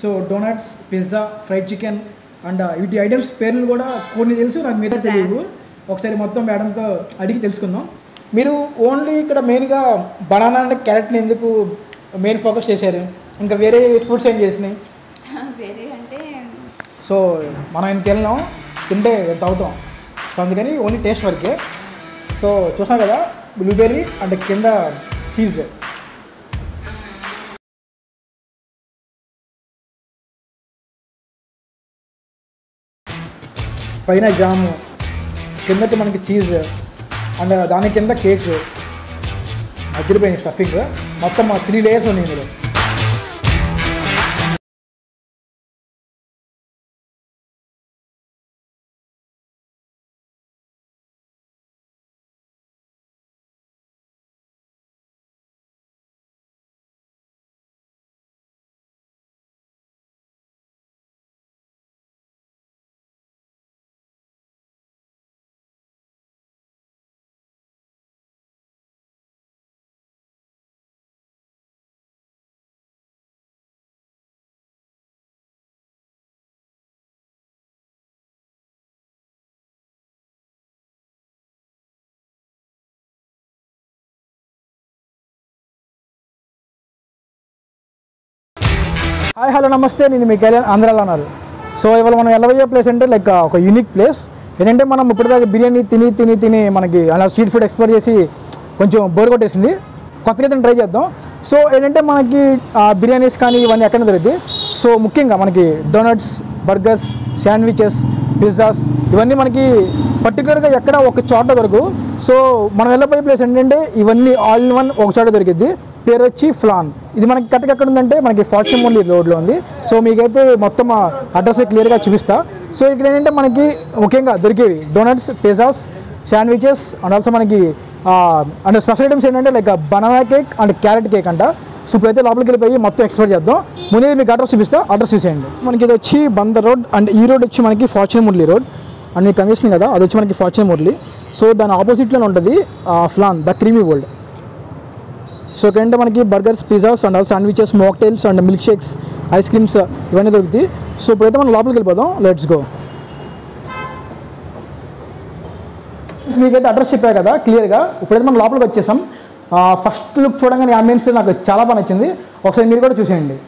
So donuts, pizza, fried chicken and వీటి items పేర్లు కూడా కొన్ని తెలుసు, నాకు మీద తెలియవు. ఒకసారి మొత్తం మేడంతో అడిగి తెలుసుకుందాం. మీరు ఓన్లీ ఇక్కడ మెయిన్గా బనానా అండ్ క్యారెట్ని ఎందుకు మెయిన్ ఫోకస్ చేశారు? ఇంకా వేరే ఫ్రూట్స్ ఏం చేసినాయి? వేరే అంటే సో మనం ఇంటికి వెళ్ళినాం, తింటే ఎంత అవుతాం, సో అందుకని ఓన్లీ టేస్ట్ వరకే. సో చూసాం కదా, బ్లూబెర్రీ అండ్ కింద చీజ్, పైన జాము, కిందకి మనకి చీజ్ అండ్ దాని కింద కేక్, అదిరిపోయింది స్టఫింగ్. మొత్తం 3 లేయర్స్ ఉన్నాయి ఇందులో. హాయ్ హలో నమస్తే, నేను మీ కళ్యాణ్, ఆంధ్రాలో అన్నారు. సో ఇవాళ మనం వెళ్ళబోయే ప్లేస్ అంటే లైక్ ఒక యూనిక్ ప్లేస్. ఏంటంటే మనం ఇప్పటిదాకా బిర్యానీ తిని మనకి అలా స్ట్రీట్ ఫుడ్ ఎక్స్ప్లోర్ చేసి కొంచెం బోర్ కొట్టేసింది. కొత్తగా అయితే ట్రై చేద్దాం. సో ఏంటంటే మనకి బిర్యానీస్ కానీ ఇవన్నీ ఎక్కడ దొరుకుతాయి. సో ముఖ్యంగా మనకి డోనట్స్, బర్గర్స్, శాండ్విచెస్, పిజ్జాస్ ఇవన్నీ మనకి పర్టికులర్గా ఎక్కడ ఒక చోట దొరకవు. సో మనం వెళ్ళబోయే ప్లేస్ ఏంటంటే ఇవన్నీ ఆల్ ఇన్ వన్ ఒక చోట దొరికిద్ది. పేరు వచ్చి ఫ్లాన్. ఇది మనకి కరెక్ట్గా ఎక్కడ ఉందంటే మనకి ఫార్చ్యూన్ మూలీ రోడ్లో ఉంది. సో మీకైతే మొత్తం అడ్రస్ క్లియర్గా చూపిస్తా. సో ఇక్కడ ఏంటంటే మనకి ముఖ్యంగా దొరికేవి donuts, pizzas, sandwiches and also మనకి అండ్ స్పెషల్ ఐటమ్స్ ఏంటంటే like banana cake and carrot cake అంట. సో ఇప్పుడైతే లోపలికి వెళ్ళిపోయి మొత్తం ఎక్స్ప్లోర్ చేద్దాం. ముందే మీకు అడ్రస్ చూపిస్తా, అడ్రస్ చూసేయండి. మనకి ఇది వచ్చి బందర్ రోడ్ అండ్ ఈ రోడ్ వచ్చి మనకి ఫార్చ్యూన్ మురళి రోడ్ అండ్ మీకు కనిపిస్తుంది కదా, అది వచ్చి మనకి ఫార్చ్యూన్ మురళి. సో దాని ఆపోజిట్లోనే ఉంటుంది ఫ్లాన్ ద క్రీమీ వరల్డ్. సో ఇక్కడంటే మనకి burgers, pizzas and also sandwiches, mocktails and milk shakes, ice creams ఇవన్నీ దొరుకుతాయి. సో ఇప్పుడైతే మనం లోపలికి వెళ్ళిపోదాం, లెట్స్ గో. మీకైతే అడ్రస్ చెప్పారు కదా క్లియర్గా. ఇప్పుడైతే మనం లోపలికి వచ్చేసాం. ఫస్ట్ లుక్ చూడగానే అంబియన్స్ నాకు చాలా బాగా నచ్చింది. ఒకసారి మీరు కూడా చూసేయండి.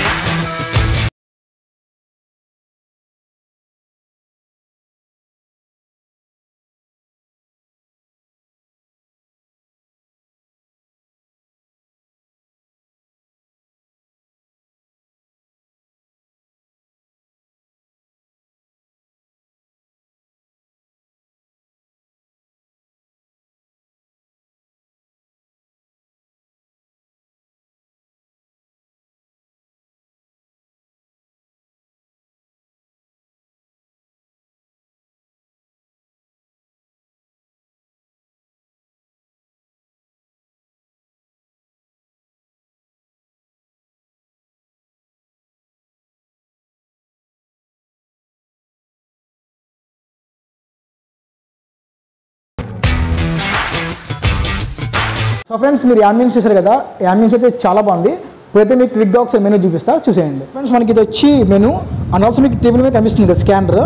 సో ఫ్రెండ్స్, మీరు యాంబియన్స్ చూసారు కదా, యాంబియన్స్ అయితే చాలా బాగుంది. ఇప్పుడైతే మీకు క్విక్గా ఒకసారి మెనూ చూపిస్తా, చూసేయండి. ఫ్రెండ్స్ మనకి ఇది వచ్చి మెనూ అండ్ ఆల్సో మీకు టేబుల్ మీద కనిపిస్తుంది కదా స్కానర్.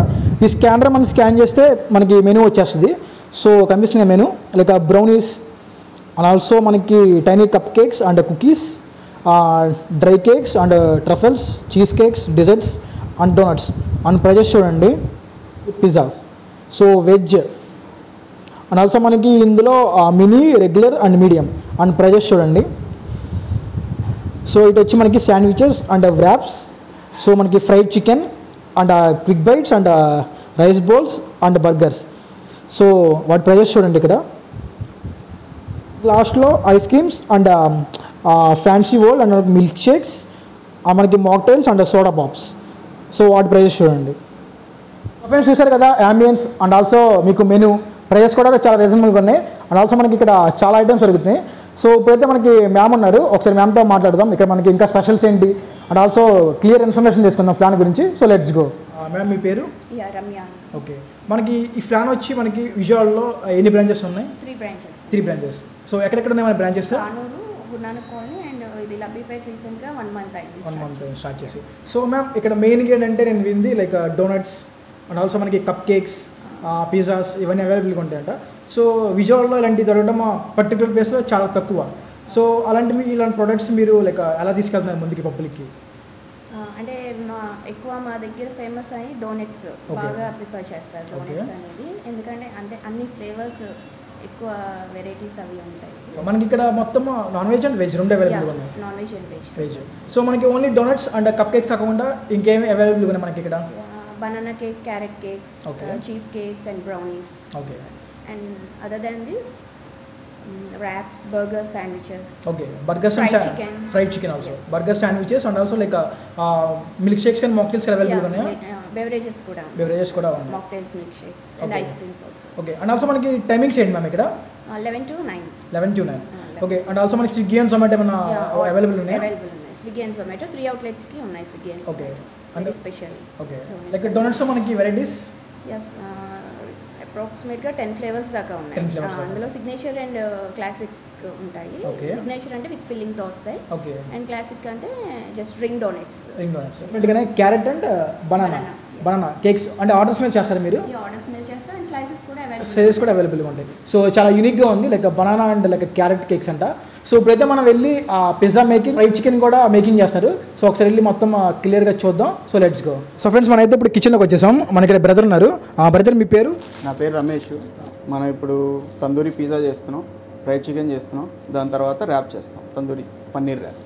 ఈ స్కానర్ మనం స్కాన్ చేస్తే మనకి మెనూ వచ్చేస్తుంది. సో కనిపిస్తుంది menu like brownies and also మనకి tiny cupcakes and cookies, dry cakes and truffles, cheesecakes, desserts and donuts and prices చూడండి. Pizzas, so veg and also మనకి ఇందులో mini, regular and medium and prices చూడండి. So ఇటు వచ్చి మనకి sandwiches and wraps, so మనకి fried chicken and quick bites and rice bowls and burgers. So వాటి prices చూడండి ఇక్కడ. లాస్ట్లో ice creams and fancy world and milk shakes, మనకి mocktails and soda pops. So వాటి ప్రైజెస్ చూడండి. ఫ్రెండ్స్ చూసారు కదా యాంబియన్స్ అండ్ ఆల్సో మీకు మెనూ, ప్రైజెస్ కూడా చాలా రీజనబుల్గా ఉన్నాయి. అండ్ ఆల్సో మనకి ఇక్కడ చాలా ఐటమ్స్ దొరుకుతున్నాయి. సో ఇప్పుడైతే మనకి మ్యామ్ ఉన్నారు, ఒకసారి మ్యామ్తో మాట్లాడదాం. ఇక్కడ మనకి ఇంకా స్పెషల్స్ ఏంటి అండ్ ఆల్సో క్లియర్ ఇన్ఫర్మేషన్ తీసుకుందాం ఫ్లాన్ గురించి. So let's go. మ్యామ్ మీ పేరు? రమ్య. ఓకే, మనకి ఈ ఫ్లాన్ వచ్చి మనకి విజయవాడలో ఎన్ని బ్రాంచెస్ ఉన్నాయి? 3 బ్రాంచెస్. 3 బ్రాంచెస్. సో ఎక్కడెక్కడ ఉన్నాయి మన branches? Kanuru, Guru Nanak colony and ఇది లబ్బీపేట్ రీసెంట్గా 1 month అయింది 1 month స్టార్ట్ చేసి. సో మ్యామ్ ఇక్కడ మెయిన్గా ఏంటంటే నేను వింది లైక్ డోనట్స్ అండ్ ఆల్సో మనకి కప్ కేక్స్, పిజ్జాస్ ఇవన్నీ అవైలబుల్గా ఉంటాయంట. సో విజయవాడలో ఇలాంటివి దొరకడం పర్టికులర్ ప్లేస్లో చాలా తక్కువ. సో అలాంటివి ఇలాంటి ప్రొడక్ట్స్ మీరు లైక్ ఎలా తీసుకెళ్తున్నారు ముందుకి పబ్లిక్కి? అంటే ఎక్కువ మా దగ్గర ఫేమస్ అయ్యి డోనట్స్ బాగా ప్రిఫర్ చేస్తారు. డోనట్స్ అనేది ఎందుకంటే అంటే అన్ని ఫ్లేవర్స్ ఎక్కువ వెరైటీస్ అవి ఉంటాయి. మనకి ఇక్కడ మొత్తం నాన్ వెజ్ అండ్ వెజ్ రెండు అవైలబుల్గా ఉన్నాయి. Non veg and veg. So మనకి only donuts and cupcakes కాకుండా ఇంకేమి అవైలబుల్గా ఉన్నాయి మనకి ఇక్కడ? Banana cake, carrot cakes, cheesecakes and brownies. Okay. And other than this wraps, burgers, sandwiches. Okay, burgers and fried chicken also. Yes. Burger sandwiches and also like milkshakes and mocktails available ఉన్నాయి. Beverages కూడా. Beverages కూడా ఉన్నాయి. Mocktails, milkshakes and ice creams also. Okay, and also మనకి timings ఏంటి ma'am ఇక్కడ? 11 to 9. 11 to 9. Okay, and also మనకి Swiggy and Zomato ఏమైనా available ఉన్నాయా? అవైలబుల్ ఉన్నాయి. స్విగ్గీ అండ్ జొమాటో 3 outlets కి ఉన్నాయి Swiggy and. Okay. And special. Okay. Like donuts మనకి varieties? Yes. అప్రాక్సిమేట్గా 10 ఫ్లేవర్స్ దాకా ఉన్నాయి. అందులో సిగ్నేచర్ అండ్ క్లాసిక్ ఉంటాయి. సిగ్నేచర్ అంటే విత్ ఫిల్లింగ్తో వస్తాయి. ఓకే. అండ్ క్లాసిక్ అంటే just ring donuts. Ring donuts. ఎందుకంటే క్యారెట్ అండ్ బనానా కేక్స్ అంటే ఆర్డర్స్ మీద చేస్తారు మీరు? ఆర్డర్స్ మీద చేస్తాం అండ్ స్లైసెస్ కూడా అవైలబుల్గా ఉంటాయి. సో చాలా యూనిక్గా ఉంది like banana and like carrot cakes అంట. సో ఇప్పుడైతే మనం వెళ్ళి ఆ పిజ్జా మేకింగ్, ఫ్రైడ్ చికెన్ కూడా మేకింగ్ చేస్తారు. సో ఒకసారి వెళ్ళి మొత్తం క్లియర్గా చూద్దాం. So let's go. So friends మనమైతే ఇప్పుడు కిచెన్లోకి వచ్చేసాం. మనకి ఇక్కడ బ్రదర్ ఉన్నారు. బ్రదర్ మీ పేరు? నా పేరు రమేష్. మనం ఇప్పుడు తందూరి పిజ్జా చేస్తున్నాం, ఫ్రైడ్ చికెన్ చేస్తున్నాం, దాని తర్వాత ర్యాప్ చేస్తాం, tandoori paneer wrap.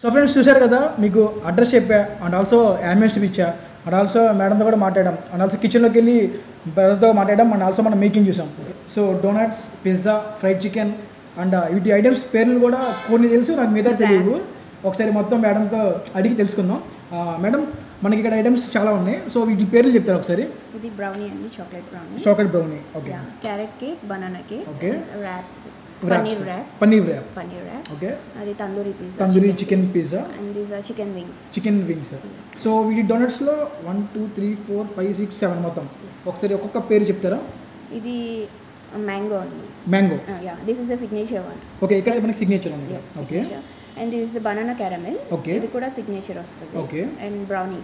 So friends చూశారు కదా, మీకు అడ్రస్ చెప్పా అండ్ ఆల్సో యానిమేషన్ చూపించా అండ్ ఆల్సో మేడంతో కూడా మాట్లాడాం అండ్ ఆల్సో కిచెన్లోకి వెళ్ళి బ్రదర్తో మాట్లాడాం అండ్ ఆల్సో మనం మేకింగ్ చూసాం. So donuts, pizza, fried chicken and వీటి ఐటమ్స్ పేర్లు కూడా కొన్ని తెలుసు, నాకు మిగతా తెలియదు. ఒకసారి మొత్తం మేడంతో అడిగి తెలుసుకుందాం. మేడం మనకి ఇక్కడ ఐటమ్స్ చాలా ఉన్నాయి. సో వీటి పేర్లు చెప్తారు ఒకసారి? ఇది బ్రౌనీ అండి, chocolate brownie. Okay. Carrot cake, banana cake, okay, wrap, paneer wrap, okay, అది tandoori chicken pizza and these are chicken wings. So వీటి డోనట్స్లో 1 2 3 4 5 6 7 మొత్తం. ఒకసారి ఒక్కొక్క పేరు చెప్తారా? ఇది మ్యాంగో అండి. Mango. This is the signature one. Okay, ఇక్కడ మనకి సిగ్నేచర్ ఉంది. Okay. And this is banana caramel. Okay, ఇది కూడా సిగ్నేచర్ వస్తుంది. ఓకే. అండ్ బ్రౌనీ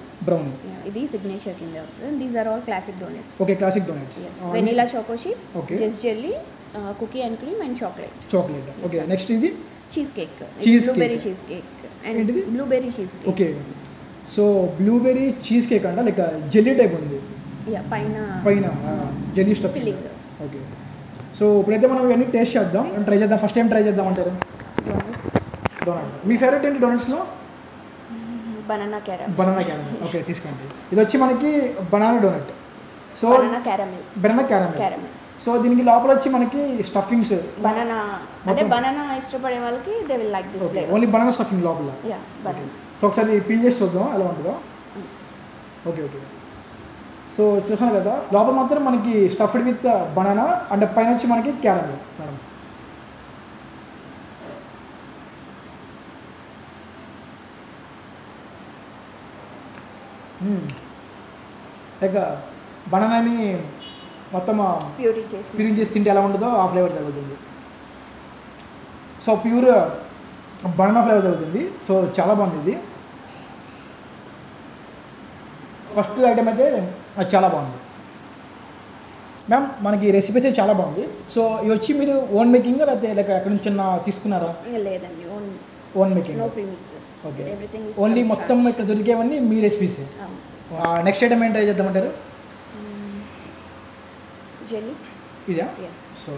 ఇది సిగ్నేచర్ కింద వస్తుంది. These are all classic donuts. Okay, classic donuts. Vanilla choco chip, zest jelly, cookie and cream and chocolate. Okay. Next ఇది cheesecake, blueberry cheesecake and blueberry cheesecake. Okay. So blueberry cheesecake అంట like jelly type ఉంది. పైన jelly stuff filling. Okay. So ఇప్పుడైతే మనం ఇవన్నీ taste చేద్దాం, try చేద్దాం. First time try చేద్దాం అంటారు? డోనట్. మీ ఫేవరెట్ ఏంటి డోనట్స్లో? Banana caramel. ఓకే, తీసుకోండి. ఇది వచ్చి మనకి banana donut. So banana caramel. So దీనికి లోపల వచ్చి మనకి స్టఫింగ్స్ బనానా, అంటే బనానా ఇష్టపడే వాళ్ళకి they will like this flavour. Only banana stuffing లోపల. సో ఒకసారి పీల్ చేసి చూద్దాం ఎలా ఉంటుందో. ఓకే. సో చూసాను కదా, లోపల మాత్రం మనకి స్టఫ్డ్ విత్ బనానా అండ్ పైన వచ్చి మనకి క్యారమెల్. మేడం లైక్ బనానాని మొత్తం ప్యూరిఫై చేసి తింటే ఎలా ఉంటుందో ఆ ఫ్లేవర్ తగ్గుతుంది. సో ప్యూర్ బనానా ఫ్లేవర్ తగ్గుతుంది. సో చాలా బాగుంది ఇది. ఫస్ట్ ఐటమ్ అయితే అది చాలా బాగుంది. మ్యామ్ మనకి రెసిపీస్ చాలా బాగుంది. సో ఇవి వచ్చి మీరు ఓన్ మేకింగ్ లేకపోతే లైక్ ఎక్కడి నుంచి తీసుకున్నారా? లేదండి, own making. No premixes. Okay. Everything only మొత్తం ఇక్కడ దొరికేవన్నీ మీ రెసిపీసే. నెక్స్ట్ ఐటమ్ ఏం ట్రై చేద్దామంటారు? జెల్లీ. ఇదా? సో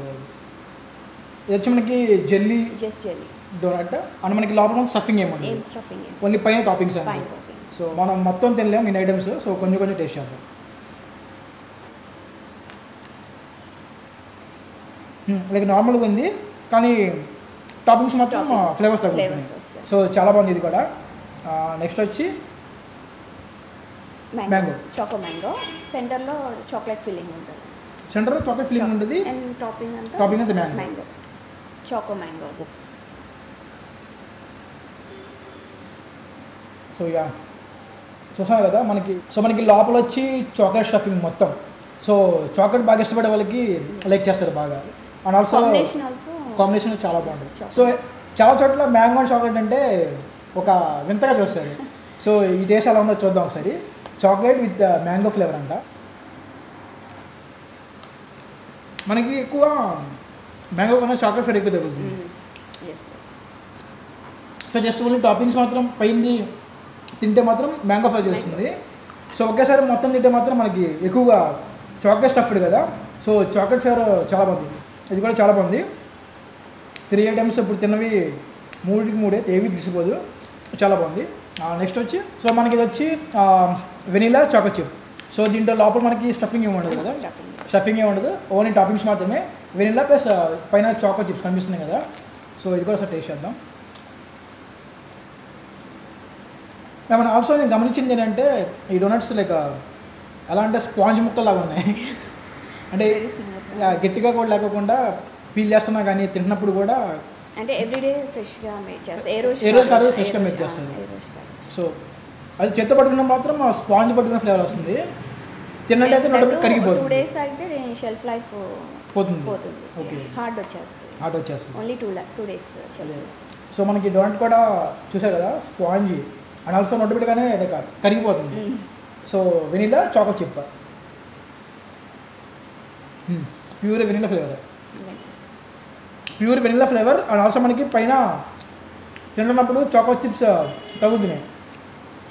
ఇది వచ్చి మనకి jelly just jelly donut and మనకి లోపల స్టఫింగ్ ఏమండి? ఏం స్టఫింగ్? ఓన్లీ పైన టాపింగ్స్ అండి. పైన టాపింగ్స్. సో మనం మొత్తం తినలేము ఇన్ ఐటమ్స్, సో కొంచెం కొంచెం టేస్ట్ చేద్దాం. లైక్ నార్మల్గా ఉంది కానీ టాపింగ్స్ మాత్రం ఫ్లేవర్స్ తగ్గుతుంది. సో చాలా బాగుంది ఇది కూడా. నెక్స్ట్ వచ్చి మ్యాంగో. Choco mango. సెంటర్లో చాక్లెట్ ఫిల్లింగ్ ఉంటుంది. సెంటర్లో చాక్లెట్ ఫిల్లింగ్ ఉంటుంది అండ్ టాపింగ్ అంతా mango. Choco mango. So yeah చూసాను కదా మనకి లోపల వచ్చి చాక్లెట్ స్టఫింగ్ మొత్తం. సో చాక్లెట్ బాగా ఇష్టపడే వాళ్ళకి లైక్ చేస్తారు బాగా. అండ్ ఆల్సో కాంబినేషన్ చాలా బాగుంటుంది. సో చాలా చోట్ల మ్యాంగో అండ్ చాక్లెట్ అంటే ఒక వింతగా చూస్తారు. సో ఈ టేస్ట్ ఎలా ఉందో చూద్దాం ఒకసారి. చాక్లెట్ విత్ మ్యాంగో ఫ్లేవర్ అంట. మనకి ఎక్కువ మ్యాంగో కన్నా చాక్లెట్ ఫ్లేవర్ ఎక్కువ తగ్గుతుంది. సో జస్ట్ ఓన్లీ టాపింగ్స్ మాత్రం పైన తింటే మాత్రం మ్యాంగో ఫ్లేవర్ చేస్తుంది. సో ఒకేసారి మొత్తం తింటే మాత్రం మనకి ఎక్కువగా చాక్లెట్ స్టఫ్డ్ కదా. సో చాక్లెట్ ఫ్లేవర్ చాలా బాగుంది. ఇది కూడా చాలా బాగుంది. 3 ఐటమ్స్ ఇప్పుడు తిన్నవి 3 ఏవి తీసిపోదు. చాలా బాగుంది. నెక్స్ట్ వచ్చి సో మనకి ఇది వచ్చి వెనీలా చాకో చిప్. సో దీంట్లో లోపల మనకి స్టఫింగ్ ఏమి ఉండదు కదా. స్టఫింగ్ ఏమి ఉండదు, ఓన్లీ టాపింగ్స్ మాత్రమే. వెనీలా ప్లస్ పైన చాకో చిప్స్ కనిపిస్తున్నాయి కదా. సో ఇది కూడా ఒకసారి టేస్ట్ చేద్దాం. మనం ఆల్సో నేను గమనించింది ఏంటంటే ఈ డోనట్స్ లైక్ ఎలా అంటే స్పాంజ్ ముక్కలాగా ఉన్నాయి. అంటే గట్టిగా కూడా లేకుండా పీల్ చేస్తున్నా కానీ తింటున్నప్పుడు కూడా అంటే ఎవ్రీడే ఫ్రెష్గా మేక్ చేస్తారు. ఏ రోజు కాదు ఫ్రెష్గా మేక్ చేస్తారు. సో అది చేత్తో పట్టుకున్న మాత్రం స్పాంజ్ పట్టుకున్న ఫ్లేవర్ వస్తుంది. తిన్నట్లయితే నోట్లో కరిగిపోతుంది. 2 days అయితే షెల్ఫ్ లైఫ్ పోతుంది. ఓకే. హార్డ్ వచ్చేస్తుంది. Only 2 days shelf life. So మనకి డోనట్ కూడా చూసారు కదా స్పాంజ్ అండ్ ఆల్సో నోట్ పెట్టగానే కరిగిపోతుంది. So vanilla choco chip pure vanilla flavour and also మనకి పైన తింటున్నప్పుడు చాకో చిప్స్ తగ్గుతున్నాయి.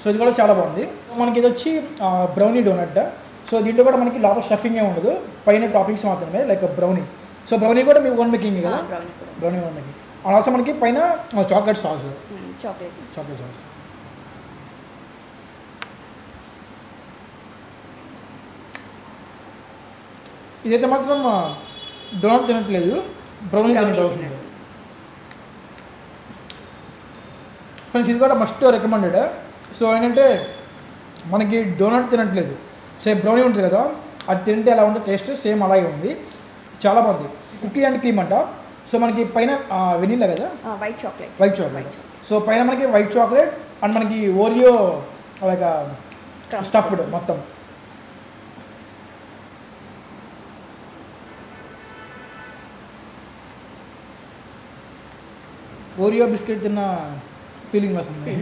సో ఇది కూడా చాలా బాగుంది. మనకి ఇది వచ్చి బ్రౌనీ డోనట్. సో దీంట్లో కూడా మనకి లోపల స్టఫింగ్ ఏమి ఉండదు, పైన టాపింగ్స్ మాత్రమే లైక్ బ్రౌనీ. సో బ్రౌనీ కూడా మీ ఓన్ మేకింగ్ కదా. Brownie own making and also మనకి పైన చాక్లెట్ సాస్. ఇదైతే మాత్రం డోనట్ తినట్లేదు, బ్రౌనీ తినట్టు అవుతుంది. ఫ్రెండ్స్ ఇది కూడా మస్ట్ రికమెండెడ్. సో ఏంటంటే మనకి డోనట్ తినట్లేదు, సేమ్ బ్రౌనీ ఉంటుంది కదా, అది తింటే ఎలా ఉంటే టేస్ట్ సేమ్ అలాగే ఉంది. చాలా బాగుంది. కుకీ అండ్ క్రీమ్ అంట. సో మనకి పైన వెనీలా కదా, వైట్ చాక్లెట్. సో పైన మనకి వైట్ చాక్లెట్ అండ్ మనకి ఓరియో లైక్ స్టఫ్డ్ మొత్తం. ఓరియో బిస్కెట్ తిన్న ఫీలింగ్ వస్తుంది.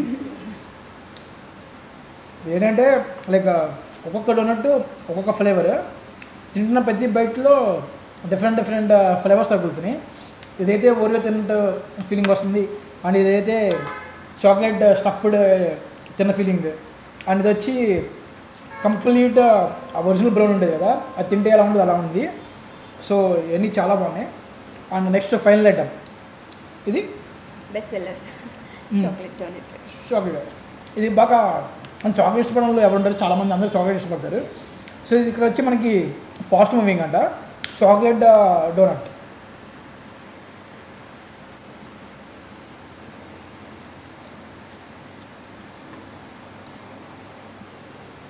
ఏంటంటే లైక్ ఒక్కొక్క డోనట్ ఒక్కొక్క ఫ్లేవర్, తింటున్న ప్రతి బైట్లో డిఫరెంట్ ఫ్లేవర్స్ తగ్గుతున్నాయి. ఇదైతే ఓరియో తిన్నట్టు ఫీలింగ్ వస్తుంది అండ్ ఇదైతే చాక్లెట్ స్టఫ్డ్ తిన్న ఫీలింగ్ అండ్ ఇది వచ్చి కంప్లీట్ ఒరిజినల్ బ్రౌన్ ఉంటుంది కదా, అది తింటే ఎలా ఉంటుంది అలా ఉంది. సో ఇవన్నీ చాలా బాగున్నాయి. అండ్ నెక్స్ట్ ఫైనల్ ఐటమ్ ఇది బెస్ట్ సెల్లర్ చాక్లెట్. ఇది బాగా చాక్లెట్ ఇష్టపడే వాళ్ళు ఎవరు ఉంటారు, చాలామంది అందరూ చాక్లెట్ ఇష్టపడతారు. సో ఇది ఇక్కడ వచ్చి మనకి ఫాస్ట్ మూవింగ్ అంట చాక్లెట్ డోనట్.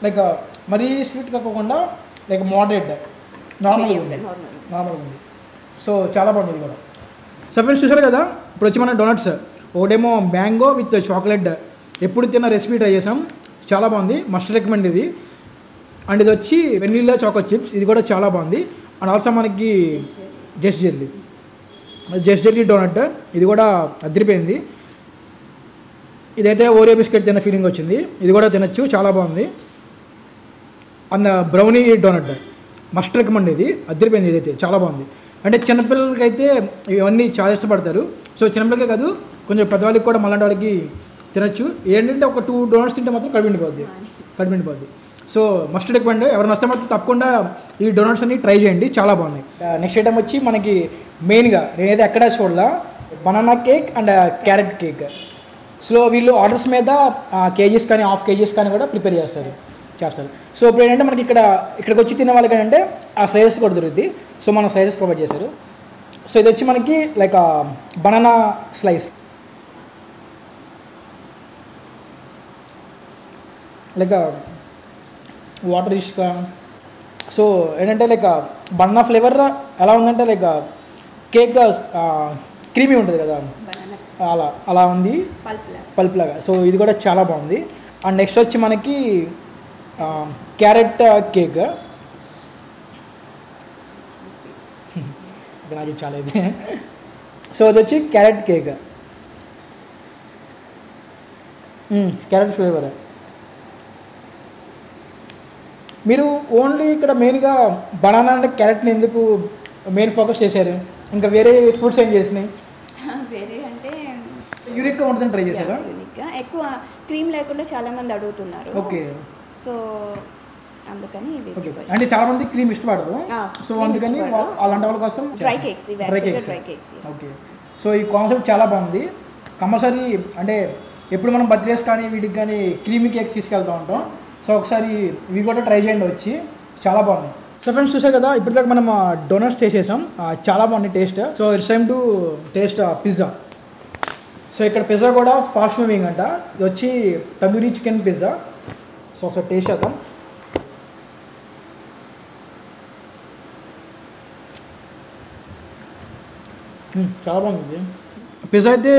లైక్ మరీ స్వీట్ కాకుండా లైక్ మోడరేట్ నార్మల్గా ఉంది. సో చాలా బాగుంది కూడా. సో ఫ్రెండ్స్ చూసారు కదా, ఇప్పుడు వచ్చి మన డోనట్స్ ఒకటేమో మ్యాంగో విత్ చాక్లెట్ ఎప్పుడు తిన్న రెసిపీ ట్రై చేసాం, చాలా బాగుంది, మస్ట్ రికమెండ్ ఇది. అండ్ ఇది వచ్చి వెనిల్లా చాకో చిప్స్, ఇది కూడా చాలా బాగుంది. అండ్ ఆల్సో మనకి జస్ట్ జెల్లీ డోనట్, ఇది కూడా అదిరిపోయింది. ఇదైతే ఓరియో బిస్కెట్ తిన్న ఫీలింగ్ వచ్చింది, ఇది కూడా తినచ్చు, చాలా బాగుంది. And brownie donut, must recommend ఇది, అదిరిపోయింది ఇదైతే చాలా బాగుంది. అంటే చిన్నపిల్లలకి అయితే ఇవన్నీ చాలా ఇష్టపడతారు. సో చిన్నపిల్లలకే కాదు కొంచెం పెద్దవాళ్ళకి కూడా మళ్ళీ వాళ్ళకి తినచ్చు. ఏంటంటే ఒక 2 డోనట్స్ తింటే మాత్రం కడుపుండిపోద్ది. So must recommend. ఎవరైనా వస్తే మాత్రం తప్పకుండా ఈ డోనట్స్ అన్ని ట్రై చేయండి, చాలా బాగున్నాయి. నెక్స్ట్ ఐటమ్ వచ్చి మనకి మెయిన్గా నేనైతే ఎక్కడా చూడాల banana cake and carrot cake. So వీళ్ళు ఆర్డర్స్ మీద కేజీస్ కానీ హాఫ్ కేజీస్ కానీ కూడా ప్రిపేర్ చేస్తారు. సో ఇప్పుడు ఏంటంటే మనకి ఇక్కడికి వచ్చి తినే వాళ్ళకి ఏంటంటే ఆ సైజెస్ కూడా దొరుకుతుంది. సో మనం సైజెస్ ప్రొవైడ్ చేశారు. సో ఇది వచ్చి మనకి like banana slice, like water Ishka. So ఏంటంటే లైక్ బనానా ఫ్లేవర్ ఎలా ఉందంటే లైక్ కేక్ క్రీమీ ఉంటుంది కదా, అలా ఉంది పల్ప్ లాగా. సో ఇది కూడా చాలా బాగుంది. అండ్ నెక్స్ట్ వచ్చి మనకి క్యారెట్ కేక్. నాకు చాలా ఇది. సో ఇది వచ్చి క్యారెట్ కేక్, క్యారెట్ ఫ్లేవర్. మీరు ఓన్లీ ఇక్కడ మెయిన్గా బనానా అంటే క్యారెట్ని ఎందుకు మెయిన్ ఫోకస్ చేశారు? ఇంకా వేరే ఫ్రూట్స్ ఏం చేసినాయి? వేరే అంటే యూనిక్గా ఉంటుంది ట్రై చేశారా? యూనిక్గా ఎక్కువ క్రీమ్ లేకుండా చాలా మంది అడుగుతున్నారు. ఓకే. సో అందుకని ఇది ఓకే. అంటే చాలా మంది క్రీమ్ ఇష్టపడరు. సో అందుకని అలాంటి వాళ్ళ కోసం డ్రై కేక్స్. ఓకే. సో ఈ కాన్సెప్ట్ చాలా బాగుంది. కంపల్సరీ అంటే ఎప్పుడు మనం బర్త్డేస్ కానీ వీటికి కానీ క్రీమీ కేక్స్ తీసుకెళ్తూ ఉంటాం. సో ఒకసారి ఇవి కూడా ట్రై చేయండి వచ్చి, చాలా బాగుంది. సో ఫ్రెండ్స్ చూసారు కదా, ఇప్పటిదాకా మనం డోనట్స్ టేస్ట్ చేసాం, చాలా బాగుంది taste. So it's time to taste pizza. So ఇక్కడ పిజ్జా కూడా ఫాస్ట్ మూవింగ్ అంట. ఇది వచ్చి తందూరి చికెన్ పిజ్జా. సో ఒకసారి టేస్ట్ చేద్దాం. చాలా బాగుంది పిజ్జా అయితే,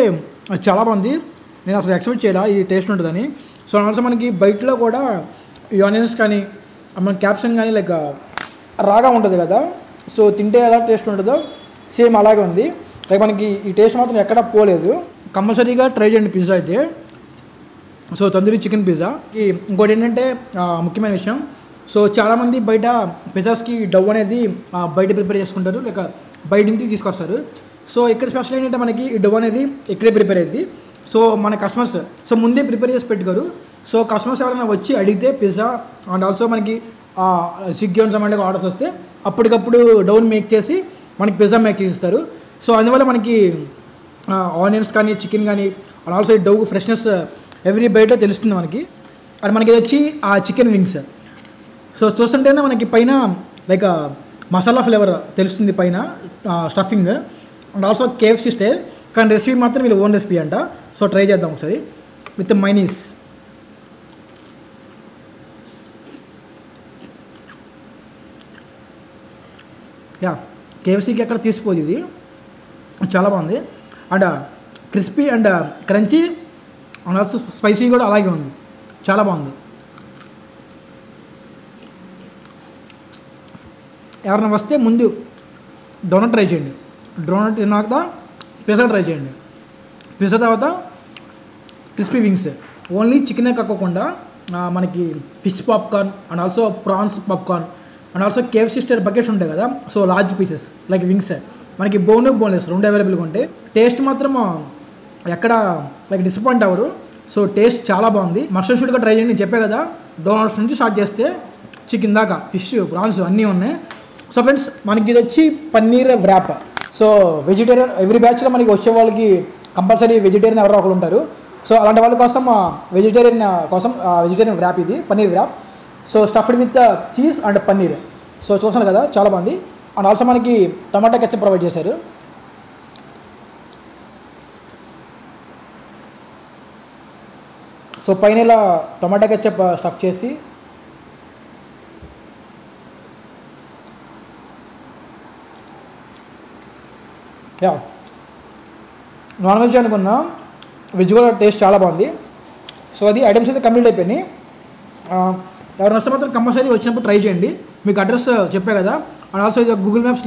చాలా బాగుంది. నేను అసలు ఎక్స్పెక్ట్ చేయాలా ఈ టేస్ట్ ఉంటుందని. సో ఆల్సో మనకి బయటలో కూడా ఈ ఆనియన్స్ కానీ మన క్యాప్సికమ్ కానీ లైక్ రాగా ఉంటుంది కదా, సో తింటే ఎలా టేస్ట్ ఉంటుందో సేమ్ అలాగే ఉంది. లైక్ మనకి ఈ టేస్ట్ మాత్రం ఎక్కడా పోలేదు. కంపల్సరీగా ట్రై చేయండి పిజ్జా అయితే. So tandoori chicken pizza. ఇంకోటి ఏంటంటే ముఖ్యమైన విషయం, సో చాలామంది బయట పిజ్జాస్కి డవ్ అనేది బయట ప్రిపేర్ చేసుకుంటారు, లేక బయట నుంచి తీసుకొస్తారు. సో ఇక్కడ స్పెషల్ ఏంటంటే మనకి ఈ డవ్ అనేది ఇక్కడే ప్రిపేర్ అయ్యింది. సో మన కస్టమర్స్ సో ముందే ప్రిపేర్ చేసి పెట్టుకోరు. సో కస్టమర్స్ ఎవరైనా వచ్చి అడిగితే పిజ్జా అండ్ ఆల్సో మనకి స్విగ్గీ అండ్ జొమాటో ఆర్డర్స్ వస్తే అప్పటికప్పుడు డౌన్ మేక్ చేసి మనకి పిజ్జా మేక్ చేసి ఇస్తారు. సో అందువల్ల మనకి ఆనియన్స్ కానీ చికెన్ కానీ అండ్ ఆల్సో ఈ డవ్ ఫ్రెష్నెస్ ఎవ్రీ బయట తెలుస్తుంది మనకి. అండ్ మనకి ఇది వచ్చి ఆ చికెన్ వింగ్స్. సో చూస్తుంటేనే మనకి పైన లైక్ మసాలా ఫ్లేవర్ తెలుస్తుంది పైన stuffing. And also KFC style, కానీ రెసిపీ మాత్రం వీళ్ళు ఓన్ రెసిపీ అంట. సో ట్రై చేద్దాం ఒకసారి విత్ మైనీస్. KFCకి ఎక్కడ తీసిపోదు ఇది, చాలా బాగుంది. And crispy and crunchy and also spicy కూడా అలాగే ఉంది, చాలా బాగుంది. ఎవరైనా వస్తే ముందు డోనట్ ట్రై చేయండి, డోనట్ తిన్నాక పిజ్జా ట్రై చేయండి, పిజ్జా తర్వాత క్రిస్పీ వింగ్స్. ఓన్లీ చికెనే కాకుండా మనకి fish popcorn and also prawns popcorn and also KFC style buckets ఉంటాయి కదా, so large pieces like wings మనకి బోన్లెస్ రెండు అవైలబుల్గా ఉంటాయి. టేస్ట్ మాత్రం ఎక్కడ లైక్ డిసప్పాయింట్ అవ్వరు. సో టేస్ట్ చాలా బాగుంది. మస్టర్డ్ షూట్గా ట్రై చేయండి. నేను చెప్పే కదా, డోనట్స్ నుంచి స్టార్ట్ చేస్తే చికెన్ దాకా ఫిష్ ప్రాన్స్ అన్నీ ఉన్నాయి. సో ఫ్రెండ్స్ మనకి ఇది వచ్చి paneer wrap. So vegetarian every బ్యాచ్లో మనకి వచ్చే వాళ్ళకి కంపల్సరీ వెజిటేరియన్ ఎవరో ఒకరు ఉంటారు. సో అలాంటి వాళ్ళ కోసం వెజిటేరియన్ వ్రాప్ ఇది, paneer wrap. So stuffed with cheese and paneer. So చూసాను కదా, చాలా బాగుంది. అండ్ ఆల్సో మనకి టమాటా కెచప్ ప్రొవైడ్ చేశారు. సో పైన ఇలా టమాటా కెచప్ స్టఫ్ చేసి నాన్ వెజ్ అనుకున్నా, వెజ్ కూడా టేస్ట్ చాలా బాగుంది. సో అది ఐటమ్స్ అయితే కంప్లీట్ అయిపోయినాయి. ఎవరైనా వస్తే మాత్రం కంపల్సరీ వచ్చినప్పుడు ట్రై చేయండి. మీకు అడ్రస్ చెప్పే కదా, అండ్ ఆల్సో ఇది గూగుల్ మ్యాప్స్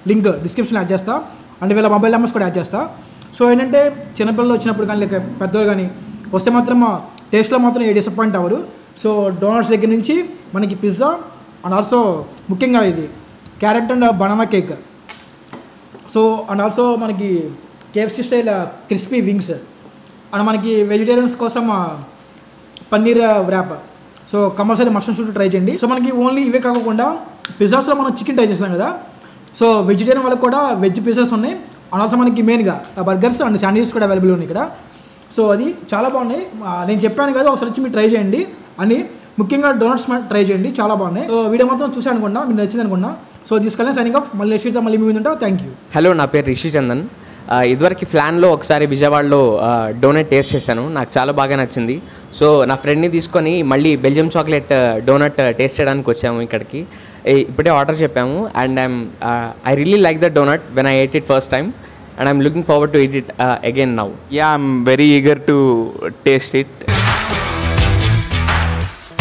లింక్ డిస్క్రిప్షన్లో యాడ్ చేస్తా, అండ్ వీళ్ళ మొబైల్ నెంబర్స్ కూడా యాడ్ చేస్తా. సో ఏంటంటే చిన్నపిల్లలు వచ్చినప్పుడు కానీ లేక పెద్దవాళ్ళు కానీ వస్తే మాత్రం టేస్ట్లో మాత్రం ఏ డిసప్పాయింట్ అవ్వరు. సో డోనట్స్ దగ్గర నుంచి మనకి పిజ్జా అండ్ ఆల్సో ముఖ్యంగా ఇది carrot and banana cake. So and also మనకి KFC style crispy wings and మనకి వెజిటేరియన్స్ కోసం paneer wrap. So compulsory mushroom soup try చేయండి. సో మనకి ఓన్లీ ఇవే కాకుండా పిజ్జాస్లో మనం చికెన్ ట్రై చేస్తాం కదా, సో వెజిటేరియన్ వాళ్ళకి కూడా వెజ్ పిజ్జాస్ ఉన్నాయి. అండ్ ఆల్సో మనకి మెయిన్గా బర్గర్స్ అండ్ శాండ్విచెస్ కూడా అవైలబుల్ ఉన్నాయి ఇక్కడ. సో అది చాలా బాగున్నాయి. నేను చెప్పాను కదా, ఒకసారి వచ్చి మీరు ట్రై చేయండి అని. ముఖ్యంగా డోనట్స్ ట్రై చేయండి, చాలా బాగున్నాయి. సో వీడియో మొత్తం చూసాను అనుకున్నా, మీకు నచ్చింది అనుకున్నా. సో తీసుకెళ్ళి సైనింగ్ ఆఫ్. మళ్ళీ నెక్స్ట్ మళ్ళీ మీ ఉంటా. Thank you. హలో, నా పేరు రిషి చందన్. ఇదివరకు ఫ్లాన్లో ఒకసారి విజయవాడలో డోనట్ టేస్ట్ చేశాను, నాకు చాలా బాగా నచ్చింది. సో నా ఫ్రెండ్ని తీసుకొని మళ్ళీ బెల్జియం చాక్లెట్ డోనట్ టేస్ట్ చేయడానికి వచ్చాము ఇక్కడికి. ఇప్పుడే ఆర్డర్ చెప్పాము and I really like the donut when I ate it first time and I'm looking forward to eat it again now. Yeah, I'm very eager to taste it.